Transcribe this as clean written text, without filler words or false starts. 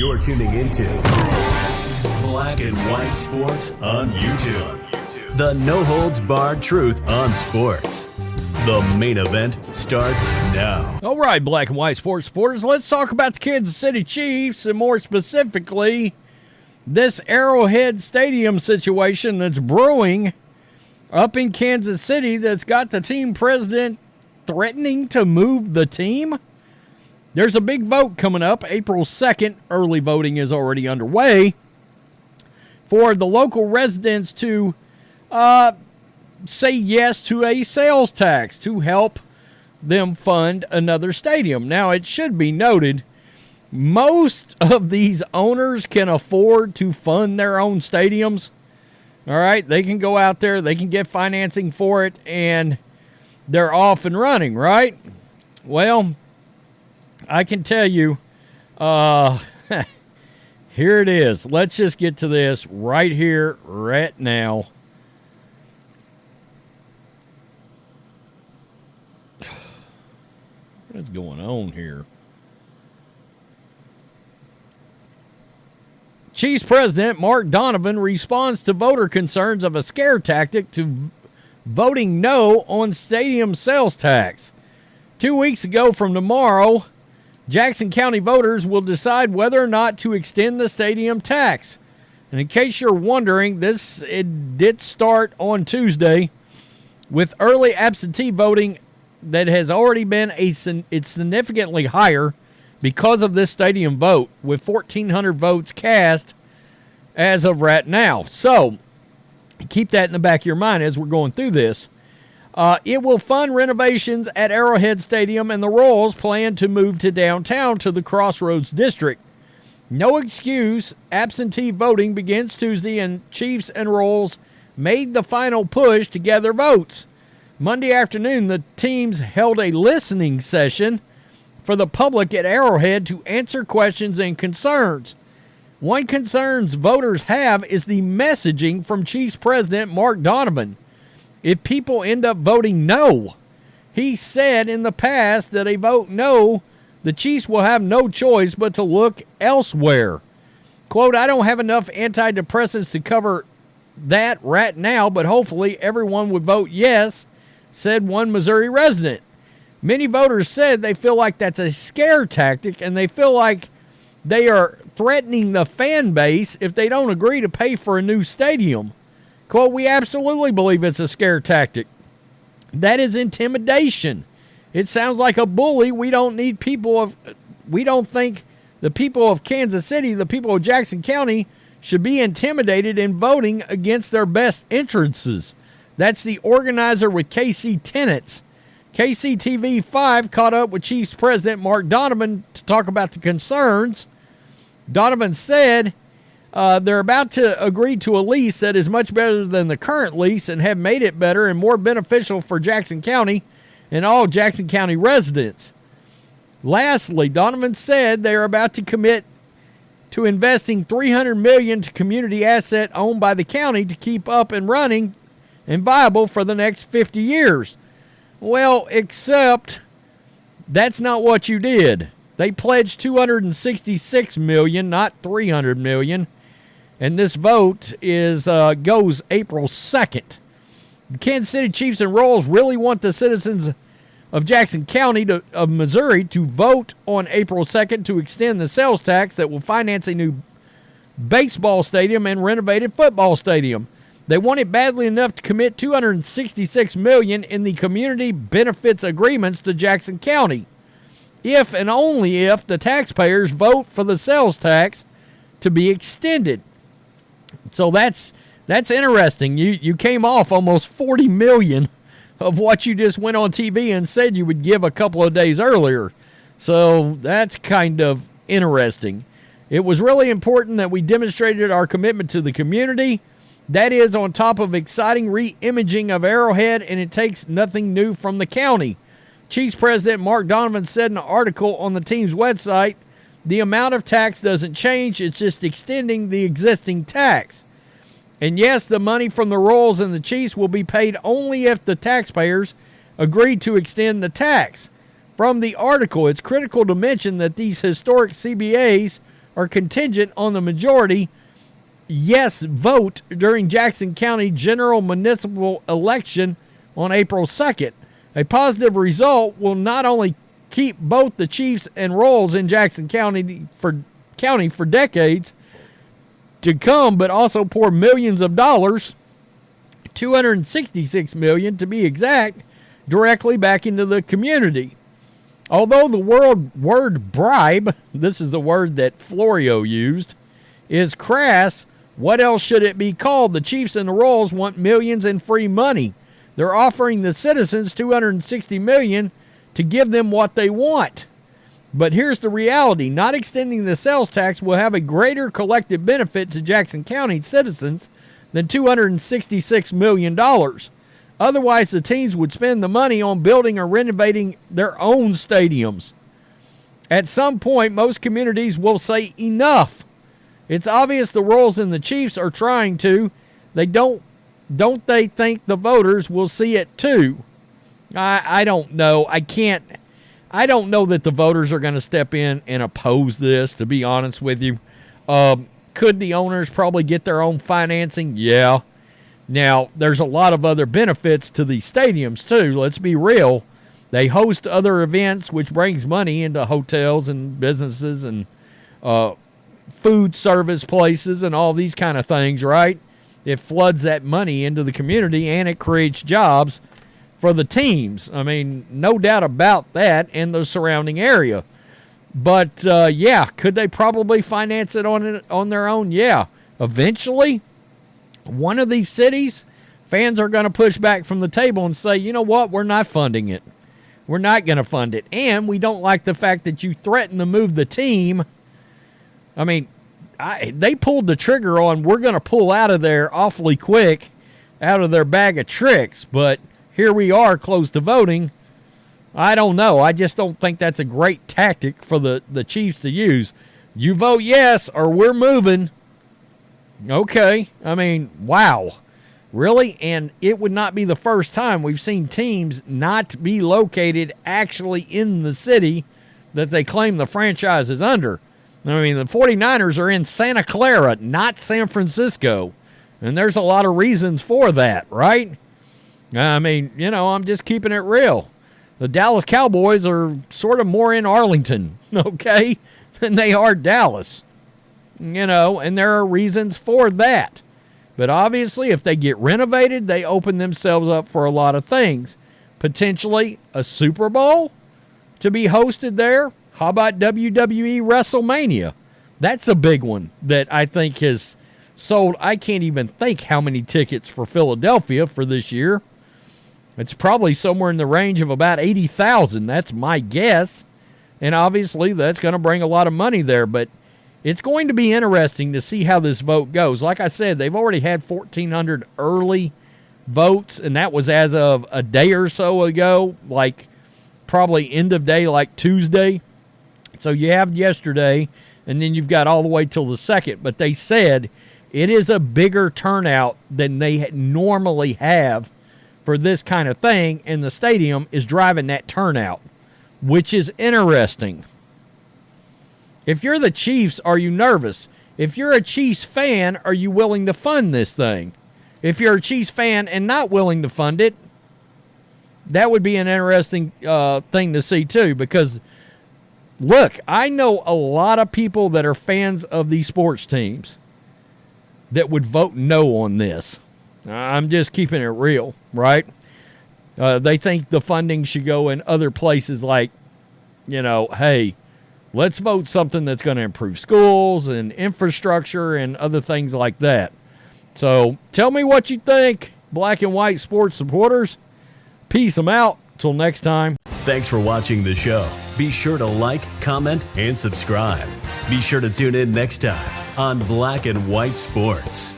You're tuning into Black and White Sports on YouTube. The no-holds-barred truth on sports. The main event starts now. All right, Black and White Sports supporters, let's talk about the Kansas City Chiefs, and more specifically, this Arrowhead Stadium situation that's brewing up in Kansas City that's got the team president threatening to move the team. There's a big vote coming up April 2nd. Early voting is already underway for the local residents to say yes to a sales tax to help them fund another stadium. Now, it should be noted, most of these owners can afford to fund their own stadiums. All right, they can go out there, they can get financing for it, and they're off and running, right? Well, I can tell you, here it is. Let's just get to this right here, right now. What's going on here? Chiefs president Mark Donovan responds to voter concerns of a scare tactic to voting no on stadium sales tax. 2 weeks ago from tomorrow, Jackson County voters will decide whether or not to extend the stadium tax. And in case you're wondering, it did start on Tuesday with early absentee voting that has already been it's significantly higher because of this stadium vote, with 1,400 votes cast as of right now. So keep that in the back of your mind as we're going through this. It will fund renovations at Arrowhead Stadium, and the Royals plan to move to downtown to the Crossroads District. No excuse, absentee voting begins Tuesday, and Chiefs and Royals made the final push to gather votes. Monday afternoon, the teams held a listening session for the public at Arrowhead to answer questions and concerns. One concern voters have is the messaging from Chiefs President Mark Donovan. If people end up voting no, he said in the past that a vote no, the Chiefs will have no choice but to look elsewhere. Quote, I don't have enough antidepressants to cover that right now, but hopefully everyone would vote yes, said one Missouri resident. Many voters said they feel like that's a scare tactic, and they feel like they are threatening the fan base if they don't agree to pay for a new stadium. Quote, we absolutely believe it's a scare tactic. That is intimidation. It sounds like a bully. We don't think the people of Kansas City, the people of Jackson County, should be intimidated in voting against their best interests. That's the organizer with KC Tenants. KCTV5 caught up with Chiefs President Mark Donovan to talk about the concerns. Donovan said they're about to agree to a lease that is much better than the current lease and have made it better and more beneficial for Jackson County and all Jackson County residents. Lastly, Donovan said they are about to commit to investing $300 million to community asset owned by the county to keep up and running and viable for the next 50 years. Well, except that's not what you did. They pledged $266 million, not $300 million. And this vote goes April 2nd. The Kansas City Chiefs and Royals really want the citizens of Jackson County of Missouri to vote on April 2nd to extend the sales tax that will finance a new baseball stadium and renovated football stadium. They want it badly enough to commit $266 million in the community benefits agreements to Jackson County, if and only if the taxpayers vote for the sales tax to be extended. So that's interesting. You came off almost $40 million of what you just went on TV and said you would give a couple of days earlier. So that's kind of interesting. It was really important that we demonstrated our commitment to the community. That is on top of exciting re-imaging of Arrowhead, and it takes nothing new from the county. Chiefs President Mark Donovan said in an article on the team's website, the amount of tax doesn't change, it's just extending the existing tax. And yes, the money from the Royals and the Chiefs will be paid only if the taxpayers agree to extend the tax. From the article, it's critical to mention that these historic CBAs are contingent on the majority yes vote during Jackson County general municipal election on April 2nd. A positive result will not only keep both the Chiefs and Royals in Jackson County for decades to come, but also pour millions of dollars, $266 million to be exact, directly back into the community. Although the word bribe, this is the word that Florio used, is crass, what else should it be called? The Chiefs and the Royals want millions in free money. They're offering the citizens $260 million to give them what they want. But here's the reality. Not extending the sales tax will have a greater collective benefit to Jackson County citizens than $266 million. Otherwise, the teams would spend the money on building or renovating their own stadiums. At some point, most communities will say enough. It's obvious the Royals and the Chiefs are trying to. Don't they think the voters will see it too? I don't know. I don't know that the voters are going to step in and oppose this, to be honest with you. Could the owners probably get their own financing? Yeah. Now, there's a lot of other benefits to these stadiums too. Let's be real. They host other events, which brings money into hotels and businesses and food service places and all these kind of things, right? It floods that money into the community, and it creates jobs for the teams. I mean, no doubt about that, and the surrounding area. But, yeah, could they probably finance it on their own? Yeah. Eventually, one of these cities, fans are going to push back from the table and say, you know what, we're not funding it. We're not going to fund it. And we don't like the fact that you threaten to move the team. I mean, they pulled the trigger on, we're going to pull out of there awfully quick, out of their bag of tricks. But here we are, close to voting. I don't know. I just don't think that's a great tactic for the Chiefs to use. You vote yes, or we're moving. Okay. I mean, wow. Really? And it would not be the first time we've seen teams not be located actually in the city that they claim the franchise is under. I mean, the 49ers are in Santa Clara, not San Francisco. And there's a lot of reasons for that, right? I mean, you know, I'm just keeping it real. The Dallas Cowboys are sort of more in Arlington, okay, than they are Dallas. You know, and there are reasons for that. But obviously, if they get renovated, they open themselves up for a lot of things. Potentially a Super Bowl to be hosted there. How about WWE WrestleMania? That's a big one that I think has sold. I can't even think how many tickets for Philadelphia for this year. It's probably somewhere in the range of about 80,000. That's my guess. And obviously, that's going to bring a lot of money there. But it's going to be interesting to see how this vote goes. Like I said, they've already had 1,400 early votes, and that was as of a day or so ago, like probably end of day, like Tuesday. So you have yesterday, and then you've got all the way till the 2nd. But they said it is a bigger turnout than they normally have for this kind of thing, and the stadium is driving that turnout, which is interesting. If you're the Chiefs, are you nervous? If you're a Chiefs fan, are you willing to fund this thing? If you're a Chiefs fan and not willing to fund it, that would be an interesting thing to see too, because look, I know a lot of people that are fans of these sports teams that would vote no on this. I'm just keeping it real, right? They think the funding should go in other places like, you know, hey, let's vote something that's going to improve schools and infrastructure and other things like that. So tell me what you think, black and white sports supporters. Peace them out. Till next time. Thanks for watching the show. Be sure to like, comment, and subscribe. Be sure to tune in next time on Black and White Sports.